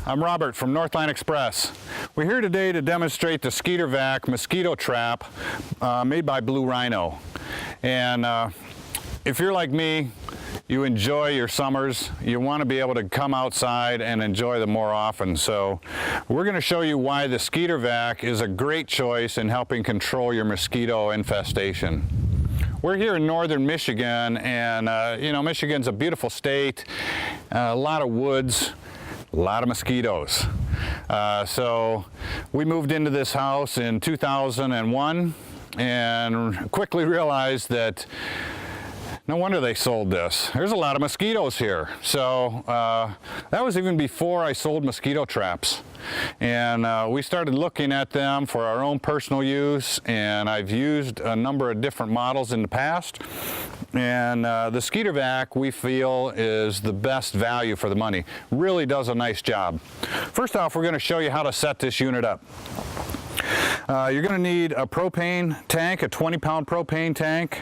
I'm Robert from Northline Express. We're here today to demonstrate the SkeeterVac mosquito trap made by Blue Rhino. And if you're like me, you enjoy your summers, you want to be able to come outside and enjoy them more often. So we're going to show you why the SkeeterVac is a great choice in helping control your mosquito infestation. We're here in northern Michigan, and you know, Michigan's a beautiful state, a lot of woods, a lot of mosquitoes. So we moved into this house in 2001 and quickly realized that no wonder they sold this. There's a lot of mosquitoes here. So that was even before I sold mosquito traps. And we started looking at them for our own personal use, and I've used a number of different models in the past. And the SkeeterVac, we feel, is the best value for the money. Really does a nice job. First off, we're going to show you how to set this unit up. You're going to need a propane tank, a 20-pound propane tank.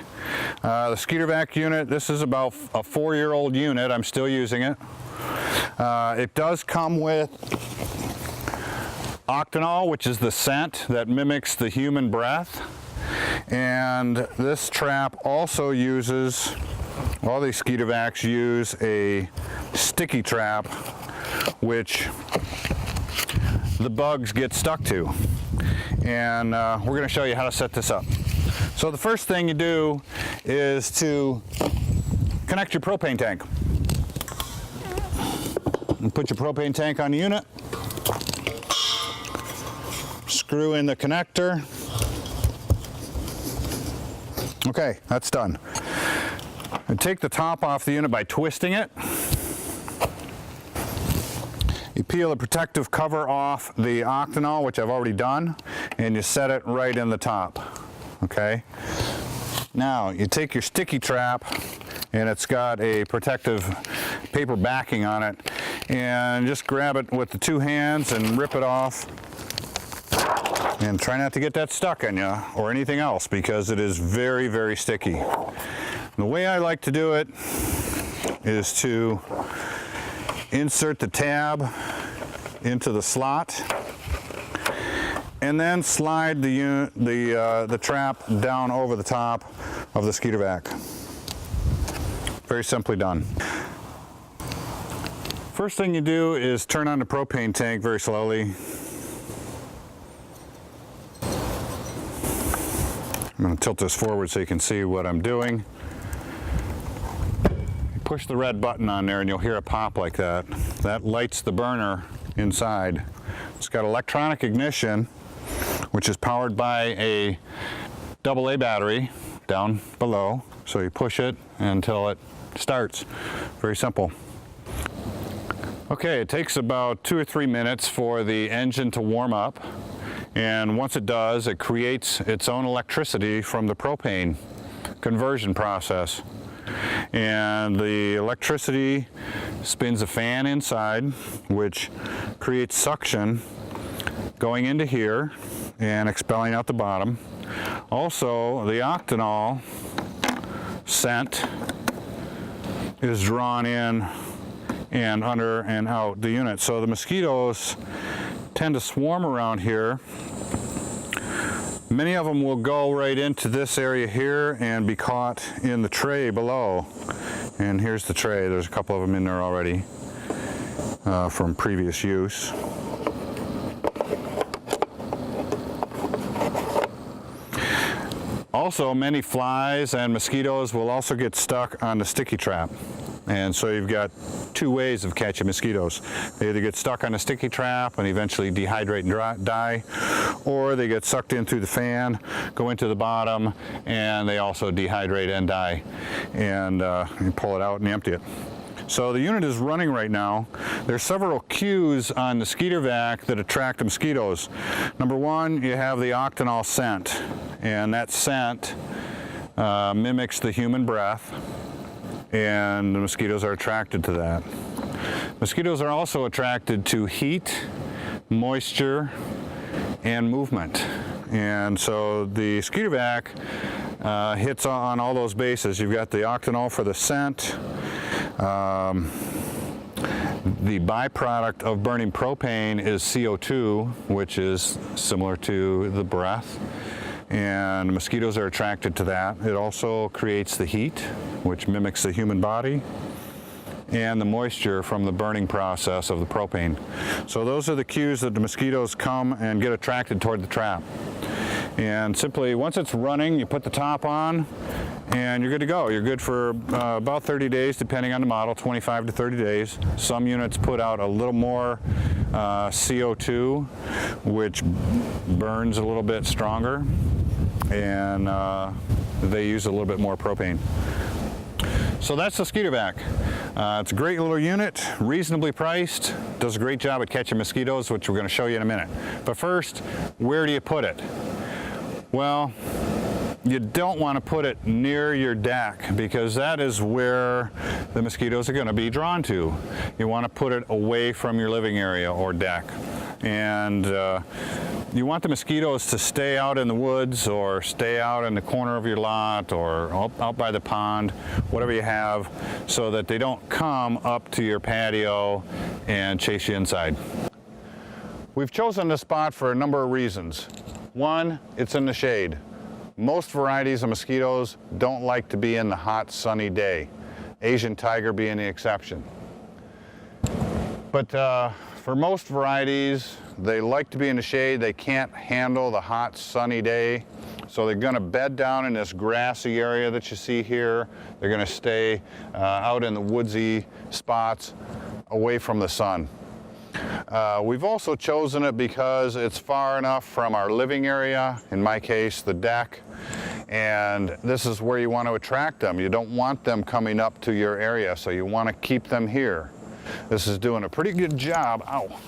The SkeeterVac unit, this is about a 4-year-old unit. I'm still using it. It does come with octanol, which is the scent that mimics the human breath. And this trap also uses, all these SkeeterVacs use a sticky trap, which the bugs get stuck to. And we're going to show you how to set this up. So the first thing you do is to connect your propane tank. And put your propane tank on the unit. Screw in the connector. Okay, that's done. And take the top off the unit by twisting it. You peel the protective cover off the octanol, which I've already done, and you set it right in the top. Okay? Now, you take your sticky trap, and it's got a protective paper backing on it, and just grab it with the two hands and rip it off. And try not to get that stuck on you or anything else, because it is very, very sticky. The way I like to do it is to insert the tab into the slot and then slide the trap down over the top of the SkeeterVac. Very simply done. First thing you do is turn on the propane tank very slowly. I'm going to tilt this forward so you can see what I'm doing. You push the red button on there and you'll hear a pop like that. That lights the burner inside. It's got electronic ignition, which is powered by a AA battery down below. So you push it until it starts. Very simple. Okay, it takes about 2 or 3 minutes for the engine to warm up. And once it does, it creates its own electricity from the propane conversion process. And the electricity spins a fan inside, which creates suction going into here and expelling out the bottom. Also, the octanol scent is drawn in and under and out the unit. So the mosquitoes tend to swarm around here. Many of them will go right into this area here and be caught in the tray below. And here's the tray. There's a couple of them in there already from previous use. Also, many flies and mosquitoes will also get stuck on the sticky trap. And so you've got 2 ways of catching mosquitoes. They either get stuck on a sticky trap and eventually dehydrate and die, or they get sucked in through the fan, go into the bottom, and they also dehydrate and die. And you pull it out and empty it. So the unit is running right now. There's several cues on the SkeeterVac that attract the mosquitoes. Number 1, you have the octanol scent, and that scent mimics the human breath. And the mosquitoes are attracted to that. Mosquitoes are also attracted to heat, moisture, and movement. And so the SkeeterVac hits on all those bases. You've got the octanol for the scent, The byproduct of burning propane is CO2, which is similar to the breath, and mosquitoes are attracted to that. It also creates the heat, which mimics the human body, and the moisture from the burning process of the propane. So those are the cues that the mosquitoes come and get attracted toward the trap. And simply, once it's running, you put the top on and you're good to go. You're good for about 30 days, depending on the model, 25 to 30 days. Some units put out a little more CO2, which burns a little bit stronger, and they use a little bit more propane. So that's the SkeeterVac. It's a great little unit, reasonably priced, does a great job at catching mosquitoes, which we're going to show you in a minute. But first, where do you put it? Well, you don't want to put it near your deck, because that is where the mosquitoes are going to be drawn to. You want to put it away from your living area or deck. And you want the mosquitoes to stay out in the woods, or stay out in the corner of your lot, or out by the pond, whatever you have, so that they don't come up to your patio and chase you inside. We've chosen this spot for a number of reasons. One, it's in the shade. Most varieties of mosquitoes don't like to be in the hot, sunny day, Asian tiger being the exception. But for most varieties, they like to be in the shade. They can't handle the hot, sunny day, so they're going to bed down in this grassy area that you see here. They're going to stay out in the woodsy spots away from the sun. We've also chosen it because it's far enough from our living area, in my case the deck, and this is where you want to attract them. You don't want them coming up to your area, so you want to keep them here. This is doing a pretty good job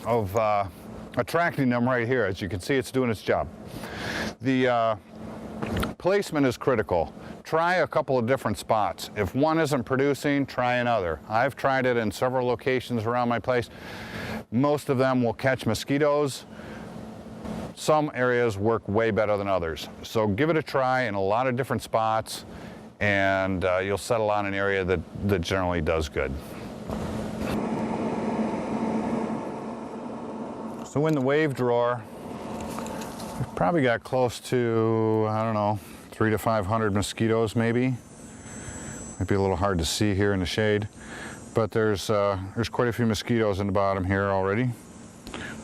of attracting them right here. As you can see, it's doing its job. The placement is critical. Try a couple of different spots. If one isn't producing, try another. I've tried it in several locations around my place. Most of them will catch mosquitoes. Some areas work way better than others. So give it a try in a lot of different spots, and you'll settle on an area that generally does good. So in the wave drawer, we've probably got close to, I don't know, 300 to 500 mosquitoes maybe. Might be a little hard to see here in the shade, but there's quite a few mosquitoes in the bottom here already.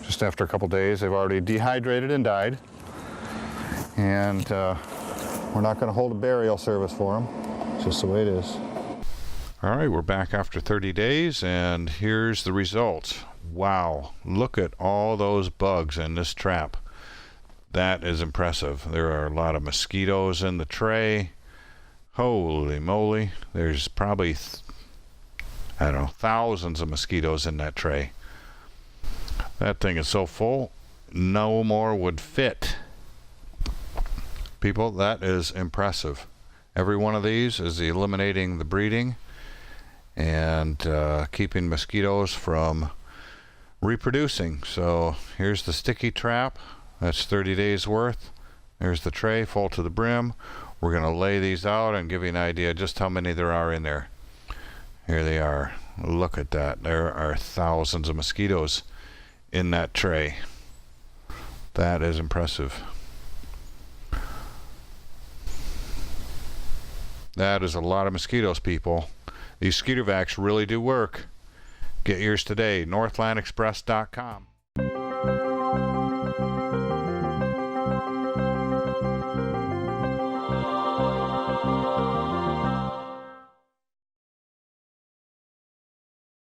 Just after a couple days, they've already dehydrated and died. And we're not going to hold a burial service for them. It's just the way it is. All right, we're back after 30 days, and here's the results. Wow, look at all those bugs in this trap. That is impressive. There are a lot of mosquitoes in the tray. Holy moly, there's probably, I don't know, thousands of mosquitoes in that tray. That thing is so full, no more would fit. People, that is impressive. Every one of these is eliminating the breeding and keeping mosquitoes from reproducing. So here's the sticky trap. That's 30 days worth. There's the tray full to the brim. We're going to lay these out and give you an idea just how many there are in there. Here they are. Look at that. There are thousands of mosquitoes in that tray. That is impressive. That is a lot of mosquitoes, people. These SkeeterVacs really do work. Get yours today, northlandexpress.com.